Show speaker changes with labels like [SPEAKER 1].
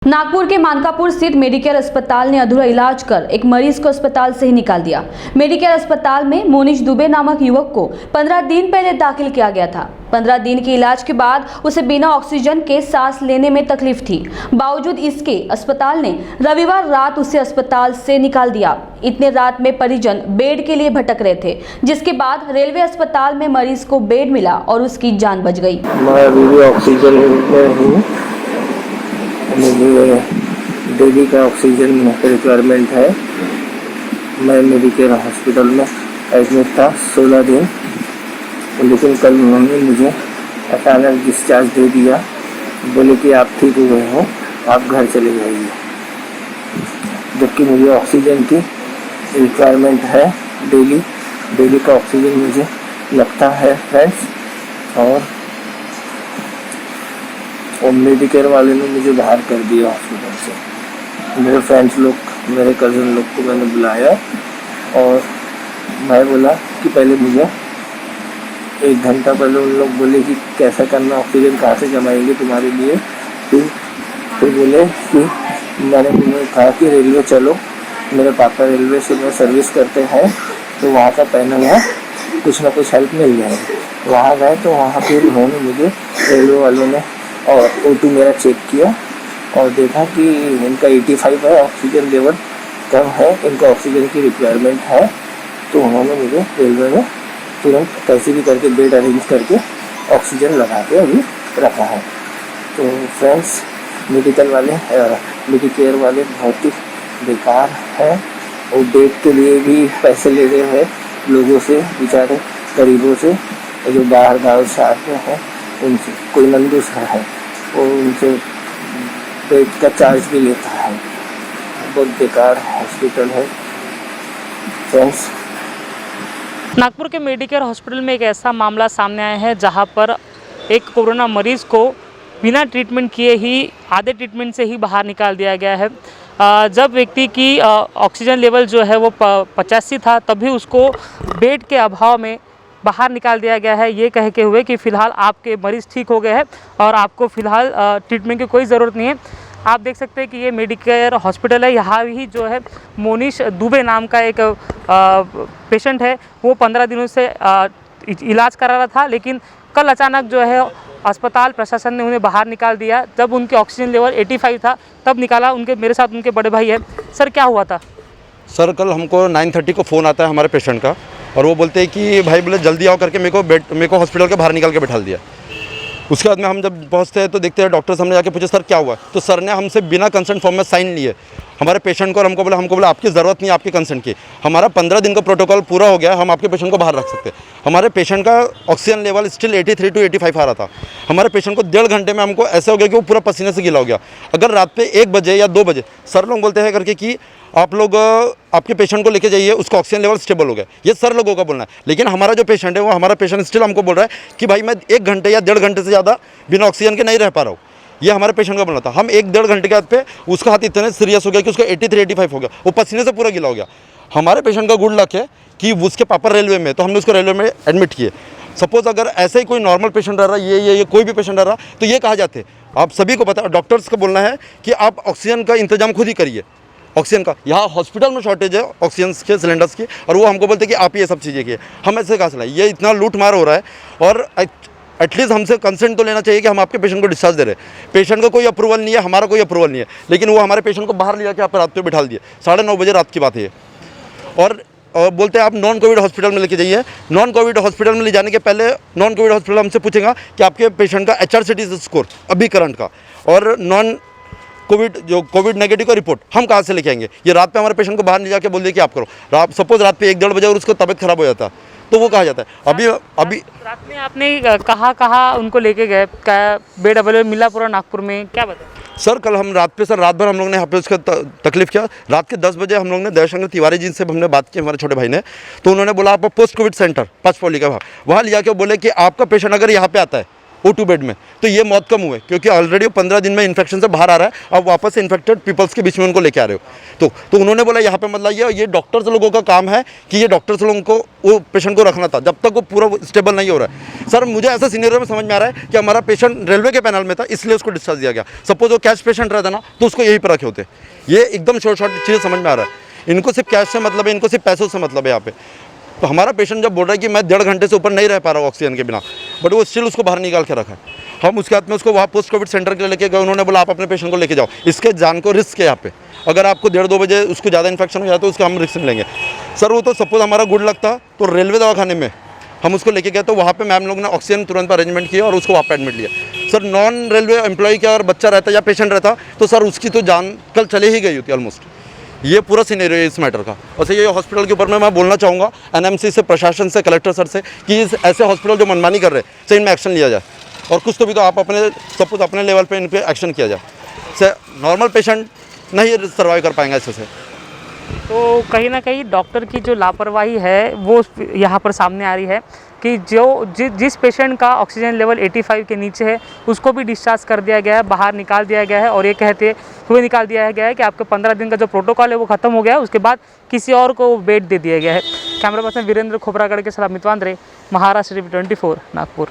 [SPEAKER 1] नागपुर के मानकापुर स्थित मेडिकेयर अस्पताल ने अधूरा इलाज कर एक मरीज को अस्पताल से ही निकाल दिया। मेडिकेयर अस्पताल में मोनिश दुबे नामक युवक को 15 दिन पहले दाखिल किया गया था। 15 दिन के इलाज के बाद उसे बिना ऑक्सीजन के सांस लेने में तकलीफ थी। बावजूद इसके अस्पताल ने रविवार रात उसे अस्पताल से निकाल दिया। इतने रात में परिजन बेड के लिए भटक रहे थे, जिसके बाद रेलवे अस्पताल में मरीज को बेड मिला और उसकी जान बच गई।
[SPEAKER 2] मैं अभी भी ऑक्सीजन में हूँ। मुझे डेली का ऑक्सीजन रिक्वायरमेंट है। मैं मेडिकेयर हॉस्पिटल में एडमिट था 16 दिन, लेकिन कल उन्होंने मुझे अचानक डिस्चार्ज दे दिया। बोले कि आप ठीक हुए हो, आप घर चले जाइए, जबकि मुझे ऑक्सीजन की रिक्वायरमेंट है। डेली का ऑक्सीजन मुझे लगता है फ्रेंड्स। और मेडिकेयर वाले ने मुझे बाहर कर दिया हॉस्पिटल से। मेरे फ्रेंड्स लोग, मेरे कज़न लोग को मैंने बुलाया और मैं बोला कि पहले मुझे 1 घंटा पहले उन लोग बोले कि कैसा करना, ऑक्सीजन कहाँ से जमाएंगे तुम्हारे लिए। फिर बोले कि मैंने उन्हें कहा कि रेलवे चलो, मेरे पापा रेलवे से में सर्विस करते हैं, तो वहाँ का पैनल है, कुछ ना कुछ हेल्प मिल जाएगी। वहाँ गए तो वहाँ फिर उन्होंने मुझे, रेलवे वालों ने और O2 मेरा चेक किया और देखा कि इनका 85 है, ऑक्सीजन लेवल कम है, इनका ऑक्सीजन की रिक्वायरमेंट है। तो उन्होंने मुझे रेलवे में तुरंत कैसे भी करके बेड अरेंज करके ऑक्सीजन लगा के अभी रखा है। तो फ्रेंड्स, मेडिकेयर वाले बहुत ही बेकार है और बेड के लिए भी पैसे ले रहे हैं लोगों से, बेचारे गरीबों से, जो बाहर गाँव से आते हैं उनसे। कोई नंदू सर है और उनसे बेड का चार्ज भी लेता है। बहुत बेकार हॉस्पिटल है फ्रेंड्स।
[SPEAKER 3] नागपुर के मेडिकेयर हॉस्पिटल में एक ऐसा मामला सामने आया है जहां पर एक कोरोना मरीज़ को बिना ट्रीटमेंट किए ही, आधे ट्रीटमेंट से ही बाहर निकाल दिया गया है। जब व्यक्ति की ऑक्सीजन लेवल जो है वो 85 था, तभी उसको बेड के अभाव में बाहर निकाल दिया गया है, ये कह के हुए कि फ़िलहाल आपके मरीज़ ठीक हो गए हैं और आपको फ़िलहाल ट्रीटमेंट की कोई ज़रूरत नहीं है। आप देख सकते हैं कि ये मेडिकेयर हॉस्पिटल है। यहाँ ही जो है मोनिश दुबे नाम का एक पेशेंट है, वो 15 दिनों से इलाज करा रहा था, लेकिन कल अचानक जो है अस्पताल प्रशासन ने उन्हें बाहर निकाल दिया। जब उनकी ऑक्सीजन लेवल 85 था तब निकाला। मेरे साथ उनके बड़े भाई है। सर, क्या हुआ था?
[SPEAKER 4] सर, कल हमको 9:30 को फ़ोन आता है हमारे पेशेंट का, और वो बोलते हैं कि भाई बोले जल्दी आओ करके मेरे को हॉस्पिटल के बाहर निकाल के बैठा दिया। उसके बाद में हम जब पहुंचते हैं तो देखते हैं, डॉक्टर सामने जाके पूछे सर क्या हुआ, तो सर ने हमसे बिना कंसेंट फॉर्म में साइन लिए हमारे पेशेंट को, और हमको बोला आपकी ज़रूरत नहीं है आपके कंसेंट की, हमारा 15 दिन का प्रोटोकॉल पूरा हो गया, हम आपके पेशेंट को बाहर रख सकते हैं। हमारे पेशेंट का ऑक्सीजन लेवल स्टिल 83 to 85 आ रहा था। हमारे पेशेंट को 1.5 घंटे में हमको ऐसा हो गया कि वो पूरा पसीने से गीला हो गया। अगर रात पे 1 बजे या 2 बजे सर लोग बोलते हैं करके कि आप लोग आपके पेशेंट को लेके जाइए, उसका ऑक्सीजन लेवल स्टेबल हो गया, ये सर लोगों का बोलना है। लेकिन हमारा जो पेशेंट है, वो हमारा पेशेंट स्टिल हमको बोल रहा है कि भाई मैं 1 घंटे या 1.5 घंटे से ज़्यादा बिना ऑक्सीजन के नहीं रह पा रहा हूँ। ये हमारे पेशेंट का बोलना था। हम 1-1.5 घंटे के बाद पे उसका हाथ इतने सीरियस हो गया कि उसका 83-85 हो गया, वो पसीने से पूरा गीला हो गया। हमारे पेशेंट का गुड लक है कि उसके पापा रेलवे में, तो हमने उसको रेलवे में एडमिट किए। सपोज अगर ऐसे ही कोई नॉर्मल पेशेंट रह रहा, ये कोई भी पेशेंट रह रहा, तो ये कहा जाते। आप सभी को पता है, डॉक्टर्स का बोलना है कि आप ऑक्सीजन का इंतजाम खुद ही करिए। ऑक्सीजन का यहाँ हॉस्पिटल में शॉर्टेज है ऑक्सीजन के सिलेंडर्स की, और वो हमको बोलते हैं कि आप ये सब चीज़ें किए। हम ऐसे कहाँ से लाए? ये इतना लूट मार हो रहा है, और एटलीस्ट हमसे कंसेंट तो लेना चाहिए कि हम आपके पेशेंट को डिस्चार्ज दे रहे हैं। पेशेंट का कोई अप्रूवल नहीं है, हमारा कोई अप्रूवल नहीं है, लेकिन वो हमारे पेशेंट को बाहर लिया के आप रात पे बिठा दिए। 9:30 बजे रात की बात है। और बोलते हैं आप नॉन कोविड हॉस्पिटल में लेके जाइए। नॉन कोविड हॉस्पिटल में ले जाने के पहले नॉन कोविड हॉस्पिटल हमसे पूछेगा कि आपके पेशेंट का HRCT स्कोर अभी करंट का, और नॉन कोविड जो कोविड नेगेटिव का रिपोर्ट हम कहाँ से लेके आएंगे? ये रात पे हमारे पेशेंट को बाहर ले जाके बोल दिए कि आप करो। सपोज रात पे 1-1.5 बजे और उसको तबीयत खराब हो जाता, तो वो कहा जाता है। अभी
[SPEAKER 3] रात में आपने कहाँ उनको लेके गए? क्या बेड अवेलेबल मिला पूरा नागपुर में? क्या बताएं
[SPEAKER 4] सर? कल हम रात भर हम लोग ने यहाँ पे उसका तकलीफ़ किया। रात के 10 बजे हम लोग ने दयाशंकर तिवारी जी से हमने बात की, हमारे छोटे भाई ने, तो उन्होंने बोला आप पोस्ट कोविड सेंटर 5 पौली का वहाँ लिया के बोले कि आपका पेशेंट अगर यहाँ पे आता है O2 बेड में, तो ये मौत कम हुए क्योंकि ऑलरेडी 15 दिन में इन्फेक्शन से बाहर आ रहा है, अब वापस इन्फेक्टेड पीपल्स के बीच में उनको लेके आ रहे हो। तो उन्होंने बोला यहाँ पे मतलब ये डॉक्टर्स लोगों का काम है कि ये डॉक्टर्स लोगों को वो पेशेंट को रखना था जब तक वो पूरा स्टेबल नहीं हो रहा है। सर मुझे ऐसा सीनियर में समझ में आ रहा है कि हमारा पेशेंट रेलवे के पैनल में था इसलिए उसको डिस्चार्ज दिया गया। सपोज वो कैश पेशेंट रहता ना तो उसको यहीं पर रखे होते। ये एकदम शॉर्ट चीज़ें समझ में आ रहा है। इनको सिर्फ कैश से मतलब है, इनको सिर्फ पैसों से मतलब है यहाँ पे। तो हमारा पेशेंट जब बोल रहा है कि मैं 1.5 घंटे से ऊपर नहीं रह पा रहा हूँ ऑक्सीजन के बिना, बट वो स्टिल उसको बाहर निकाल के रखा है। हम उसके हाथ में उसको वहाँ पोस्ट कोविड सेंटर के लिए लेके गए, उन्होंने बोला आप अपने पेशेंट को लेके जाओ, इसके जान को रिस्क है यहाँ पे। अगर आपको 1:30-2 बजे उसको ज़्यादा इन्फेक्शन हो जाए तो उसका हम रिस्क लेंगे। सर वो तो सपोज हमारा गुड लक था तो रेलवे दवाखाने में हम उसको लेके गए तो वहाँ पे मैम लोग ने ऑक्सीजन तुरंत अरेंजमेंट किया और उसको वहाँ पे एडमिट लिया। सर नॉन रेलवे एम्प्लॉय का अगर बच्चा रहता या पेशेंट रहता तो सर उसकी तो जान कल चले ही गई होती ऑलमोस्ट। ये पूरा सिनेरियो है इस मैटर का। वैसे ये हॉस्पिटल के ऊपर में मैं बोलना चाहूँगा एनएमसी से, प्रशासन से, कलेक्टर सर से कि ऐसे हॉस्पिटल जो मनमानी कर रहे हैं सही इनमें एक्शन लिया जाए और कुछ तो भी तो आप अपने सपोज अपने लेवल पे इन पे एक्शन किया जाए। से नॉर्मल पेशेंट नहीं सर्वाइव कर पाएंगे ऐसे से।
[SPEAKER 3] तो कहीं ना कहीं डॉक्टर की जो लापरवाही है वो यहाँ पर सामने आ रही है कि जिस पेशेंट का ऑक्सीजन लेवल 85 के नीचे है उसको भी डिस्चार्ज कर दिया गया है, बाहर निकाल दिया गया है और ये कहते हुए निकाल दिया गया है कि आपके 15 दिन का जो प्रोटोकॉल है वो खत्म हो गया है, उसके बाद किसी और को बेड दे दिया गया है। कैमरा पर्सन वीरेंद्र खोबरागढ़ के साथ अमित वांद्रे, महाराष्ट्र टीवी 24 नागपुर।